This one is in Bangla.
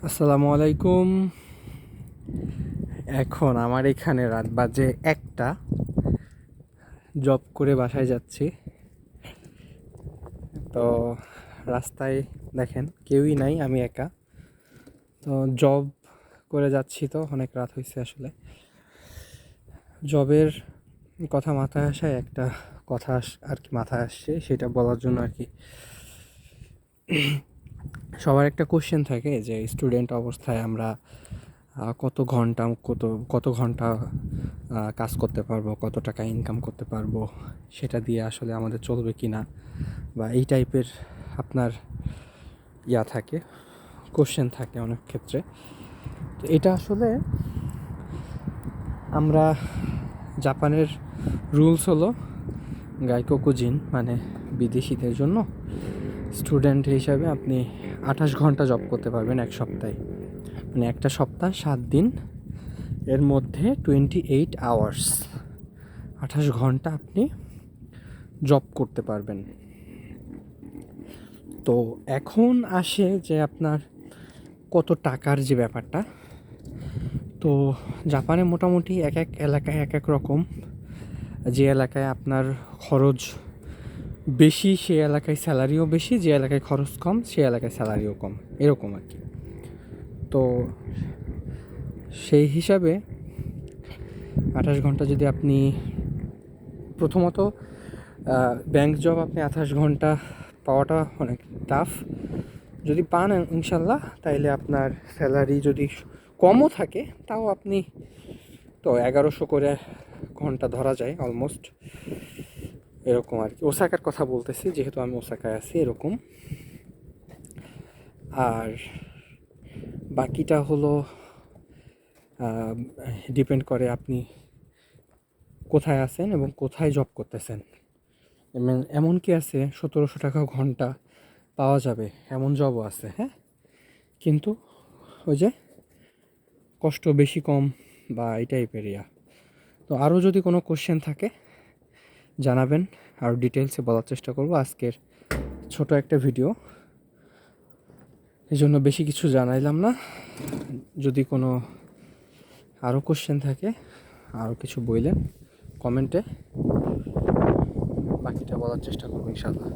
আসসালামু আলাইকুম। এখন আমার এখানে রাত বাজে 1টা। জব করে বাসায় যাচ্ছি। তো রাস্তায় দেখেন কেউই নাই, আমি একা। তো জব করে যাচ্ছি, তো অনেক রাত হয়েছে আসলে। জবের কথা মাথায় আসায় একটা কথা আর কি মাথায় আসছে, সেটা বলার জন্য আর কি। সবার একটা কোশ্চেন থাকে যে স্টুডেন্ট অবস্থায় আমরা কত ঘন্টা কাজ করতে পারবো, কত টাকা ইনকাম করতে পারবো, সেটা দিয়ে আসলে আমাদের চলবে কি না, বা এই টাইপের আপনার থাকে, কোশ্চেন থাকে অনেক ক্ষেত্রে। তো এটা আসলে আমরা জাপানের রুলস হলো গাইকোকুজিন, মানে বিদেশিদের জন্য স্টুডেন্ট হিসাবে আপনি 28 ঘন্টা জব করতে পারবেন এক সপ্তাহে। মানে একটা সপ্তাহ 7 দিন, এর মধ্যে 28 আওয়ার্স, 28 ঘন্টা আপনি জব করতে পারবেন। তো এখন আসে যে আপনার কত টাকার যে ব্যাপারটা। তো জাপানে মোটামুটি এক এক এলাকায় এক এক রকম। যে এলাকায় আপনার খরচ বেশি সে এলাকায় স্যালারিও বেশি, যে এলাকায় খরচ কম সে এলাকায় স্যালারিও কম, এরকম আর কি। তো সেই হিসাবে 28 ঘন্টা যদি আপনি, প্রথমত ব্যাংক জব আপনি 28 ঘন্টা পাওয়াটা অনেক টাফ। যদি পান ইনশাল্লাহ, তাইলে আপনার স্যালারি যদি কমও থাকে তাও আপনি, তো 1100 করে ঘন্টা ধরা যায় অলমোস্ট, এরকম আর কি। ওসাকার কথা বলতেছি, যেহেতু আমি ওসাকায় আছি, এরকম। আর বাকিটা হলো ডিপেন্ড করে আপনি কোথায় আছেন এবং কোথায় জব করতেছেন। এমন কি আছে 1700 টাকা ঘন্টা পাওয়া যাবে, এমন জবও আছে, হ্যাঁ। কিন্তু ওই যে কষ্ট বেশি কম বা এই টাইপের তো আরও যদি কোনো কোশ্চেন থাকে জানাবেন, আরও ডিটেলসে বলার চেষ্টা করব। আজকের ছোট একটা ভিডিও, এই জন্য বেশি কিছু জানাইলাম না। যদি কোনো আরও কোশ্চেন থাকে, আরও কিছু বললেন কমেন্টে, বাকিটা বলার চেষ্টা করবো ইনশাআল্লাহ।